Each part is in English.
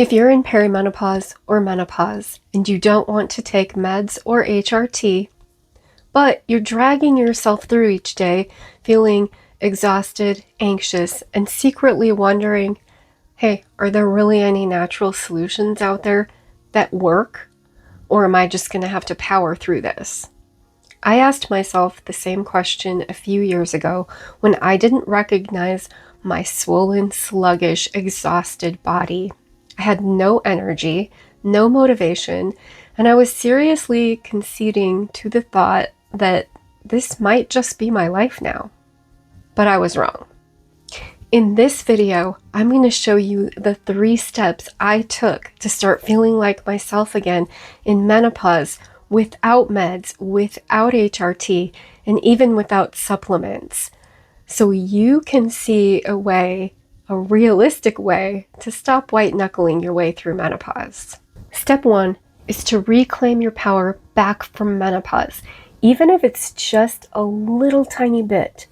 If you're in perimenopause or menopause and you don't want to take meds or HRT, but you're dragging yourself through each day feeling exhausted, anxious, and secretly wondering, hey, are there really any natural solutions out there that work? Or am I just going to have to power through this? I asked myself the same question a few years ago when I didn't recognize my swollen, sluggish, exhausted body. I had no energy, no motivation, and I was seriously conceding to the thought that this might just be my life now. But I was wrong. In this video, I'm going to show you the 3 steps I took to start feeling like myself again in menopause without meds, without HRT, and even without supplements. So you can see a way, a realistic way, to stop white-knuckling your way through menopause. Step 1 is to reclaim your power back from menopause, even if it's just a little tiny bit.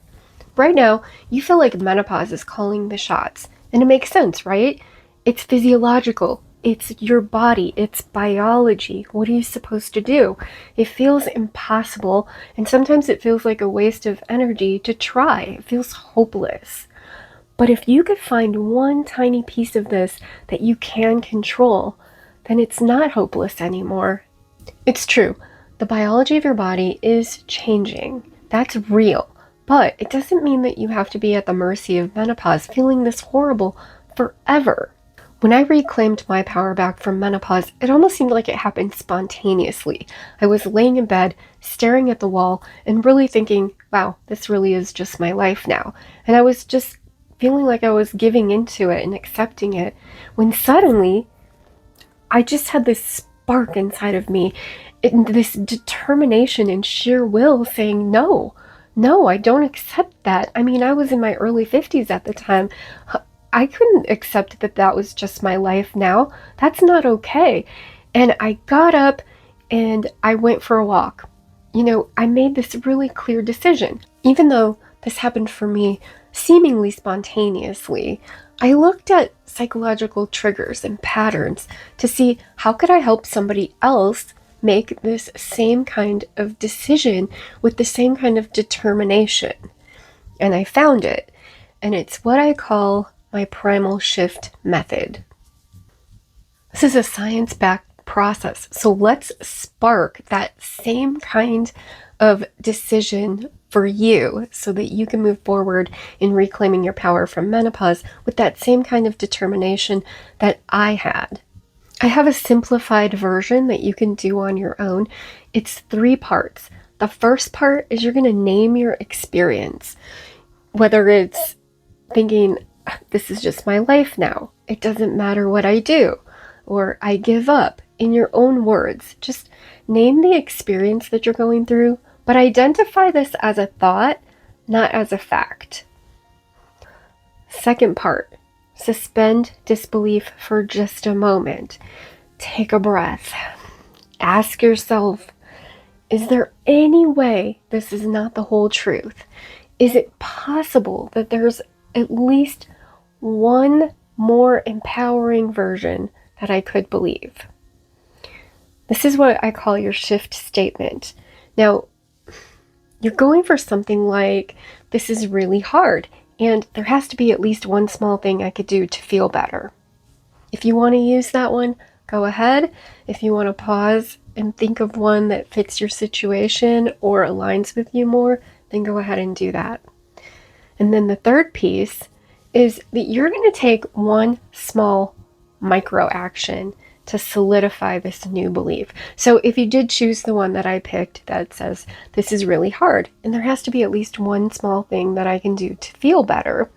Right now, you feel like menopause is calling the shots, and it makes sense, right? It's physiological. It's your body. It's biology. What are you supposed to do? It feels impossible, and sometimes it feels like a waste of energy to try. It feels hopeless. But if you could find one tiny piece of this that you can control, then it's not hopeless anymore. It's true. The biology of your body is changing. That's real. But it doesn't mean that you have to be at the mercy of menopause, feeling this horrible forever. When I reclaimed my power back from menopause, it almost seemed like it happened spontaneously. I was laying in bed, staring at the wall, and really thinking, wow, this really is just my life now. And I was just feeling like I was giving into it and accepting it, when suddenly I just had this spark inside of me, this determination and sheer will saying, no, I don't accept that. I mean, I was in my early 50s at the time. I couldn't accept that that was just my life now. That's not okay. And I got up and I went for a walk. I made this really clear decision. Even though this happened for me seemingly spontaneously, I looked at psychological triggers and patterns to see how could I help somebody else make this same kind of decision with the same kind of determination. And I found it. And it's what I call my primal shift method. This is a science-backed process. So let's spark that same kind of decision for you so that you can move forward in reclaiming your power from menopause with that same kind of determination that I had. I have a simplified version that you can do on your own. It's 3 parts. The first part is you're going to name your experience, whether it's thinking, this is just my life now, it doesn't matter what I do, or I give up. In your own words, just name the experience that you're going through, but identify this as a thought, not as a fact. Second part, suspend disbelief for just a moment. Take a breath. Ask yourself, is there any way this is not the whole truth? Is it possible that there's at least one more empowering version that I could believe? This is what I call your shift statement. Now, you're going for something like, this is really hard, and there has to be at least one small thing I could do to feel better. If you want to use that one, go ahead. If you want to pause and think of one that fits your situation or aligns with you more, then go ahead and do that. And then the third piece is that you're going to take one small micro action to solidify this new belief. So if you did choose the one that I picked that says, this is really hard, and there has to be at least one small thing that I can do to feel better,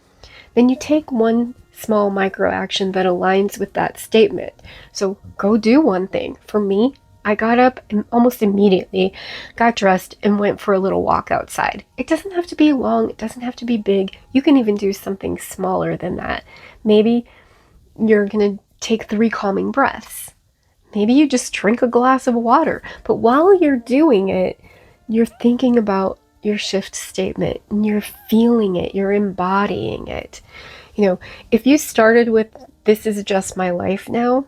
then you take one small micro action that aligns with that statement. So go do one thing. For me, I got up and almost immediately got dressed and went for a little walk outside. It doesn't have to be long. It doesn't have to be big. You can even do something smaller than that. Maybe you're going to take 3 calming breaths. Maybe you just drink a glass of water. But while you're doing it, you're thinking about your shift statement and you're feeling it. You're embodying it. If you started with this is just my life now.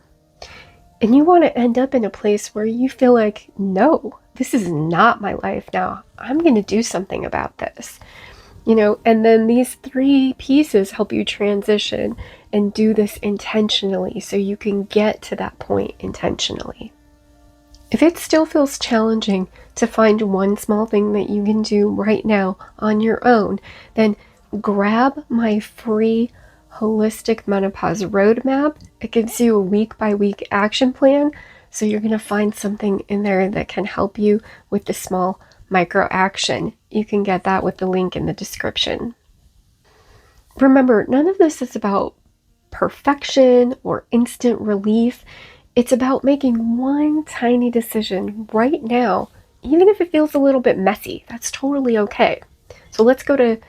And you want to end up in a place where you feel like, no, this is not my life now. I'm going to do something about this. And then these 3 pieces help you transition and do this intentionally so you can get to that point intentionally. If it still feels challenging to find one small thing that you can do right now on your own, then grab my free Holistic Menopause Roadmap. It gives you a week-by-week action plan, so you're going to find something in there that can help you with the small micro action. You can get that with the link in the description. Remember, none of this is about perfection or instant relief. It's about making one tiny decision right now, even if it feels a little bit messy. That's totally okay. So let's go to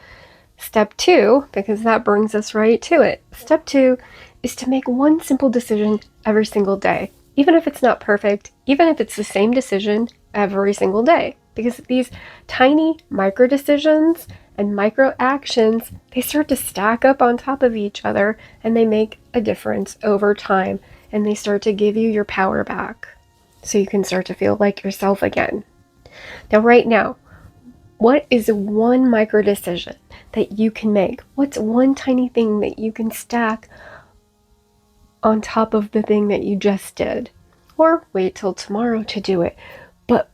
step 2, because that brings us right to it. Step 2 is to make one simple decision every single day, even if it's not perfect, even if it's the same decision every single day. Because these tiny micro decisions and micro actions, they start to stack up on top of each other, and they make a difference over time, and they start to give you your power back so you can start to feel like yourself again. Now, right now, what is one micro decision that you can make? What's one tiny thing that you can stack on top of the thing that you just did? Or wait till tomorrow to do it. But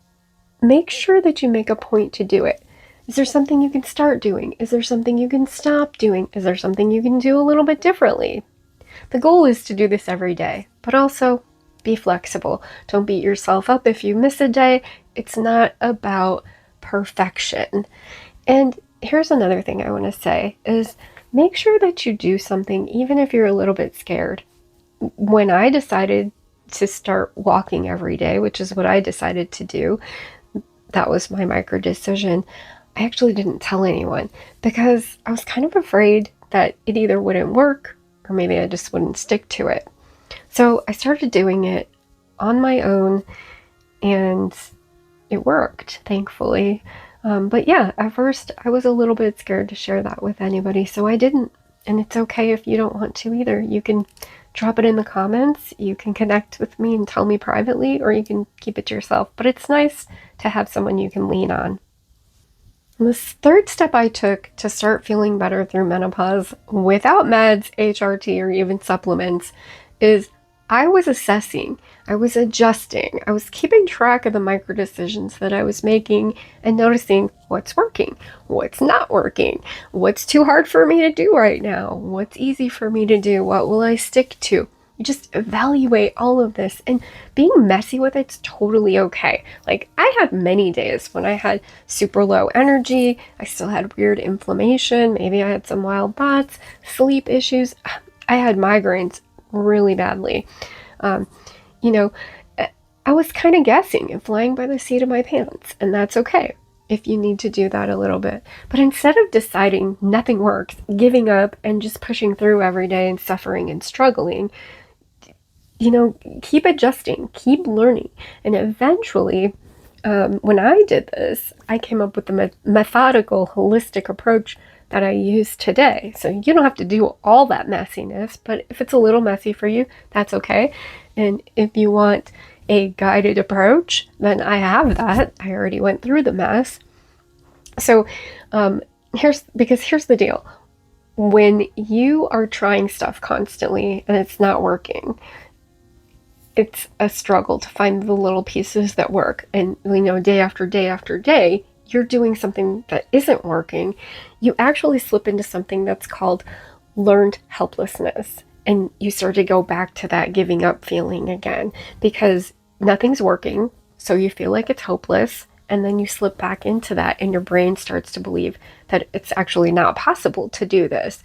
make sure that you make a point to do it. Is there something you can start doing? Is there something you can stop doing? Is there something you can do a little bit differently? The goal is to do this every day, but also be flexible. Don't beat yourself up if you miss a day. It's not about perfection. And here's another thing I want to say is make sure that you do something even if you're a little bit scared. When I decided to start walking every day, which is what I decided to do, that was my micro decision. I actually didn't tell anyone because I was kind of afraid that it either wouldn't work or maybe I just wouldn't stick to it. So I started doing it on my own, and it worked, thankfully. But yeah, at first I was a little bit scared to share that with anybody, so I didn't. And it's okay if you don't want to either. You can drop it in the comments, you can connect with me and tell me privately, or you can keep it to yourself. But it's nice to have someone you can lean on. And this 3rd step I took to start feeling better through menopause without meds, HRT, or even supplements is I was assessing, I was adjusting, I was keeping track of the micro decisions that I was making and noticing what's working, what's not working, what's too hard for me to do right now, what's easy for me to do, what will I stick to. You just evaluate all of this, and being messy with it's totally okay. Like, I had many days when I had super low energy, I still had weird inflammation, maybe I had some wild thoughts, sleep issues, I had migraines really badly. I was kind of guessing and flying by the seat of my pants, and that's okay if you need to do that a little bit. But instead of deciding nothing works, giving up, and just pushing through every day and suffering and struggling, keep adjusting, keep learning. And eventually, when I did this, I came up with the methodical, holistic approach that I use today. So you don't have to do all that messiness, but if it's a little messy for you, that's okay. And if you want a guided approach, then I have that. I already went through the mess. So here's the deal. When you are trying stuff constantly and it's not working, it's a struggle to find the little pieces that work. And, day after day after day, you're doing something that isn't working. You actually slip into something that's called learned helplessness. And you start to go back to that giving up feeling again because nothing's working. So you feel like it's hopeless. And then you slip back into that, and your brain starts to believe that it's actually not possible to do this.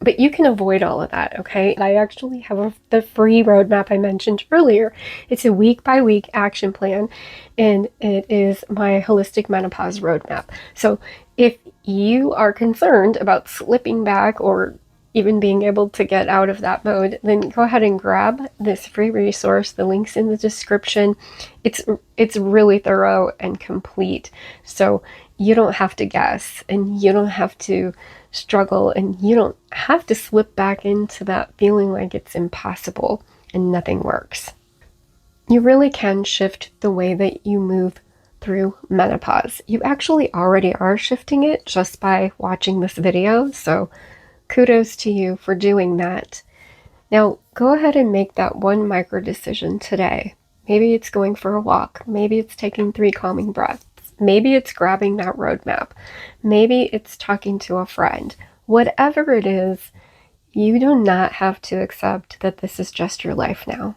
But you can avoid all of that, okay? I actually have the free roadmap I mentioned earlier. It's a week-by-week action plan, and it is my Holistic Menopause Roadmap. So if you are concerned about slipping back or even being able to get out of that mode, then go ahead and grab this free resource. The link's in the description. It's really thorough and complete. So you don't have to guess, and you don't have to struggle, and you don't have to slip back into that feeling like it's impossible and nothing works. You really can shift the way that you move through menopause. You actually already are shifting it just by watching this video, so kudos to you for doing that. Now, go ahead and make that one micro decision today. Maybe it's going for a walk. Maybe it's taking 3 calming breaths. Maybe it's grabbing that roadmap. Maybe it's talking to a friend. Whatever it is, you do not have to accept that this is just your life now.